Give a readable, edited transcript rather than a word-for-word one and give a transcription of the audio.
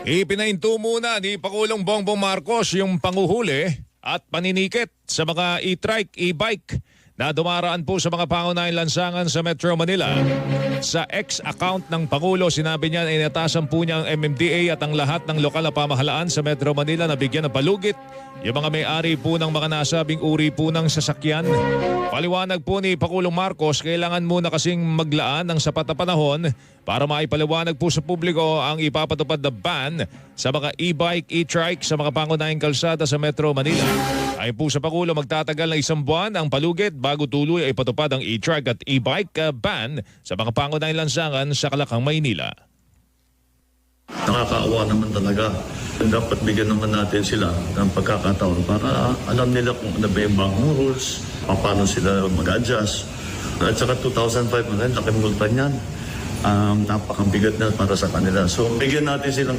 Ipinahinto muna ni Pangulong Bongbong Marcos yung panguhuli at paninikit sa mga e-trike, e-bike na dumaraan po sa mga pangunahing lansangan sa Metro Manila. Sa ex-account ng Pangulo, sinabi niya na inatasan po niya ang MMDA at ang lahat ng lokal na pamahalaan sa Metro Manila na bigyan ng palugit yung mga may-ari po ng mga nasabing uri po ng sasakyan. Paliwanag po ni Pangulong Marcos, kailangan muna kasing maglaan ng sapat na panahon para maipaliwanag po sa publiko ang ipapatupad na ban sa mga e-bike, e-trike sa mga pangunahing kalsada sa Metro Manila. Ay po sa Pangulo, magtatagal na 1 buwan ang palugit bago tuloy ay patupad ang e-trike at e-bike ban sa mga pangunahing lansangan sa Kalakang, Maynila. Nakakaawa naman talaga. Dapat bigyan naman natin sila ng pagkakataon para alam nila kung ano ba yung bagong rules, paano sila mag-adjust. At saka 2,500, laki multa niyan. Napakabigat na para sa kanila. So bigyan natin silang